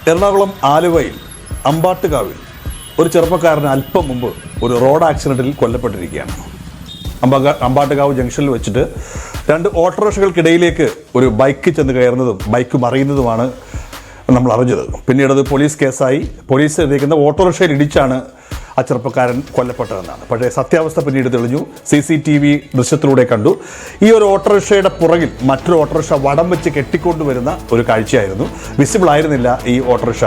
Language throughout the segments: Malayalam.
എറണാകുളം ആലുവയിൽ അമ്പാട്ടുകാവിൽ ഒരു ചെറുപ്പക്കാരൻ അല്പം മുമ്പ് ഒരു റോഡ് ആക്സിഡൻറ്റിൽ കൊല്ലപ്പെട്ടിരിക്കുകയാണ്. അമ്പാട്ടുകാവ് ജംഗ്ഷനിൽ വെച്ചിട്ട് രണ്ട് ഓട്ടോറിക്ഷകൾക്കിടയിലേക്ക് ഒരു ബൈക്ക് ചെന്ന് കയറുന്നതും ബൈക്ക് മറിയുന്നതുമാണ് നമ്മൾ അറിഞ്ഞത്. പിന്നീട് അത് പോലീസ് കേസായി. പോലീസ് എത്തിക്കുന്ന ഓട്ടോറിക്ഷയിൽ ഇടിച്ചാണ് ആ ചെറുപ്പക്കാരൻ കൊല്ലപ്പെട്ടതെന്നാണ്. പക്ഷേ സത്യാവസ്ഥ പിന്നീട് തെളിഞ്ഞു. CCTV ദൃശ്യത്തിലൂടെ കണ്ടു. ഈ ഒരു ഓട്ടോറിക്ഷയുടെ പുറകിൽ മറ്റൊരു ഓട്ടോറിക്ഷ വടം വെച്ച് കെട്ടിക്കൊണ്ടുവരുന്ന ഒരു കാഴ്ചയായിരുന്നു. വിസിബിൾ ആയിരുന്നില്ല ഈ ഓട്ടോറിക്ഷ.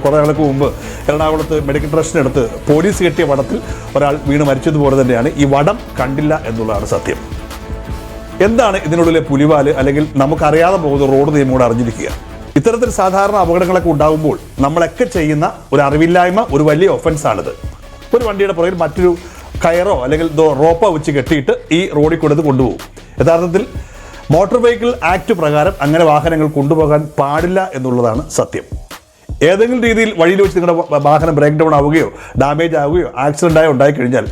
കുറേ നാൾക്ക് മുമ്പ് എറണാകുളത്ത് മെഡിക്കൽ ട്രസ്റ്റിനടുത്ത് പോലീസ് കെട്ടിയ വടത്തിൽ ഒരാൾ വീണ് മരിച്ചതുപോലെ തന്നെയാണ്. ഈ വടം കണ്ടില്ല എന്നുള്ളതാണ് സത്യം. എന്താണ് ഇതിനുള്ളിലെ പുലിവാല്, അല്ലെങ്കിൽ നമുക്കറിയാതെ പോകുന്ന റോഡ് നിയമം കൂടെ അറിഞ്ഞിരിക്കുക. ഇത്തരത്തിൽ സാധാരണ അപകടങ്ങളൊക്കെ ഉണ്ടാകുമ്പോൾ നമ്മളൊക്കെ ചെയ്യുന്ന ഒരു അറിവില്ലായ്മ ഒരു വലിയ ഒഫൻസാണിത്. ഒരു വണ്ടിയുടെ പുറകിൽ മറ്റൊരു കയറോ അല്ലെങ്കിൽ റോപ്പോ വെച്ച് കെട്ടിയിട്ട് ഈ റോഡിൽ കൊടുത്ത് കൊണ്ടുപോകും. യഥാർത്ഥത്തിൽ മോട്ടോർ വെഹിക്കിൾ ആക്ട് പ്രകാരം അങ്ങനെ വാഹനങ്ങൾ കൊണ്ടുപോകാൻ പാടില്ല എന്നുള്ളതാണ് സത്യം. ഏതെങ്കിലും രീതിയിൽ വഴിയിൽ വെച്ച് നിങ്ങളുടെ വാഹനം ബ്രേക്ക് ഡൗൺ ആവുകയോ ഡാമേജ് ആവുകയോ ആക്സിഡൻ്റായോ ഉണ്ടായിക്കഴിഞ്ഞാൽ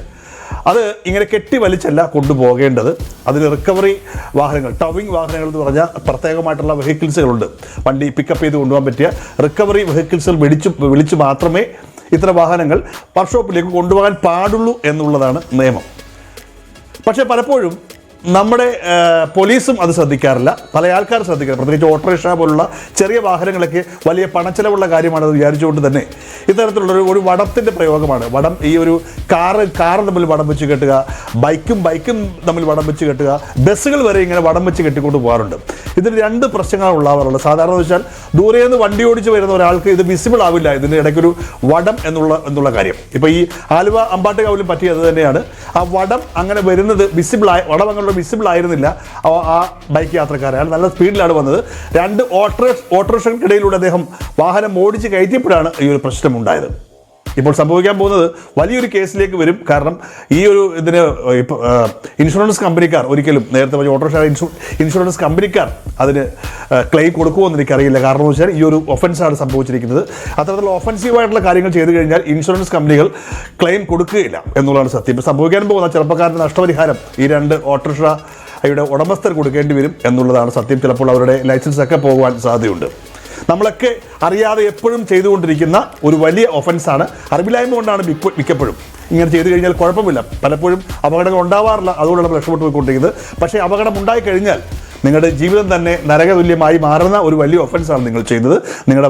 അത് ഇങ്ങനെ കെട്ടി വലിച്ചല്ല കൊണ്ടുപോകേണ്ടത്. അതിന് റിക്കവറി വാഹനങ്ങൾ, ടവിങ് വാഹനങ്ങൾ എന്ന് പറഞ്ഞാൽ പ്രത്യേകമായിട്ടുള്ള വെഹിക്കിൾസുകളുണ്ട്. വണ്ടി പിക്കപ്പ് ചെയ്ത് കൊണ്ടുപോകാൻ പറ്റിയ റിക്കവറി വെഹിക്കിൾസുകൾ വിളിച്ച് മാത്രമേ ഇത്തരം വാഹനങ്ങൾ വർക്ക്ഷോപ്പിലേക്ക് കൊണ്ടുപോകാൻ പാടുള്ളൂ എന്നുള്ളതാണ് നിയമം. പക്ഷേ പലപ്പോഴും നമ്മുടെ പോലീസും അത് ശ്രദ്ധിക്കാറില്ല, പല ആൾക്കാരും ശ്രദ്ധിക്കാറില്ല. പ്രത്യേകിച്ച് ഓട്ടോറിക്ഷ പോലുള്ള ചെറിയ വാഹനങ്ങളൊക്കെ വലിയ പണച്ചെലവുള്ള കാര്യമാണെന്ന് വിചാരിച്ചുകൊണ്ട് തന്നെ ഇത്തരത്തിലുള്ള ഒരു വടത്തിൻ്റെ പ്രയോഗമാണ്. വടം, ഈ ഒരു കാറ് തമ്മിൽ വടം വെച്ച് കെട്ടുക, ബൈക്കും തമ്മിൽ വടം വെച്ച് കെട്ടുക, ബസ്സുകൾ വരെ ഇങ്ങനെ വടം വെച്ച് കെട്ടിക്കൊണ്ട് പോകാറുണ്ട്. ഇതിന് രണ്ട് പ്രശ്നങ്ങളാണ് ഉണ്ടാവാറുള്ളത്. സാധാരണ വെച്ചാൽ ദൂരെ നിന്ന് വണ്ടി ഓടിച്ച് വരുന്ന ഒരാൾക്ക് ഇത് വിസിബിൾ ആവില്ല, ഇതിൻ്റെ ഇടയ്ക്കൊരു വടം എന്നുള്ള കാര്യം. ഇപ്പോൾ ഈ ആലുവ അമ്പാട്ടുകാവിലും പറ്റിയത് തന്നെയാണ്. ആ വടം അങ്ങനെ വരുന്നത് വടം അങ്ങനെ വിസിബിൾ ആയിരുന്നില്ല ആ ബൈക്ക് യാത്രക്കാരൻ. അയാൾ നല്ല സ്പീഡിലാണ് വന്നത്. രണ്ട് ഓട്ടോറിക്ഷകൾക്കിടയിലൂടെ അദ്ദേഹം വാഹനം ഓടിച്ച് കയറ്റിയപ്പോഴാണ് ഈ ഒരു പ്രശ്നമുണ്ടായത്. ഇപ്പോൾ സംഭവിക്കാൻ പോകുന്നത് വലിയൊരു കേസിലേക്ക് വരും. കാരണം ഈ ഒരു ഇതിന് ഇൻഷുറൻസ് കമ്പനിക്കാർ ഒരിക്കലും, നേരത്തെ പറഞ്ഞ ഓട്ടോറിക്ഷ ഇൻഷുറൻസ് കമ്പനിക്കാർ അതിന് ക്ലെയിം കൊടുക്കുമെന്ന് എനിക്കറിയില്ല. കാരണം എന്ന് വെച്ചാൽ ഈ ഒരു ഒഫൻസാണ് സംഭവിച്ചിരിക്കുന്നത്. അത്തരത്തിലുള്ള ഒഫൻസീവായിട്ടുള്ള കാര്യങ്ങൾ ചെയ്തു കഴിഞ്ഞാൽ ഇൻഷുറൻസ് കമ്പനികൾ ക്ലെയിം കൊടുക്കുകയില്ല എന്നുള്ളതാണ് സത്യം. ഇപ്പോൾ സംഭവിക്കാൻ പോകുന്ന ചെറുപ്പക്കാരൻ്റെ നഷ്ടപരിഹാരം ഈ രണ്ട് ഓട്ടോറിക്ഷയുടെ ഉടമസ്ഥർ കൊടുക്കേണ്ടി വരും എന്നുള്ളതാണ് സത്യം. ചിലപ്പോൾ അവരുടെ ലൈസൻസ് ഒക്കെ പോകുവാൻ സാധ്യതയുണ്ട്. നമ്മളൊക്കെ അറിയാതെ എപ്പോഴും ചെയ്തുകൊണ്ടിരിക്കുന്ന ഒരു വലിയ ഒഫൻസാണ്. അറിവില്ലായ്മ കൊണ്ടാണ് മിക്കപ്പോഴും ഇങ്ങനെ ചെയ്തു കഴിഞ്ഞാൽ കുഴപ്പമില്ല. പലപ്പോഴും അപകടങ്ങൾ ഉണ്ടാവാറില്ല, അതുകൊണ്ടാണ് രക്ഷപ്പെട്ടു പോയിക്കൊണ്ടിരിക്കുന്നത്. പക്ഷേ അപകടം ഉണ്ടായിക്കഴിഞ്ഞാൽ നിങ്ങളുടെ ജീവിതം തന്നെ നരകതുല്യമായി മാറുന്ന ഒരു വലിയ ഒഫൻസാണ് നിങ്ങൾ ചെയ്യുന്നത്. നിങ്ങളുടെ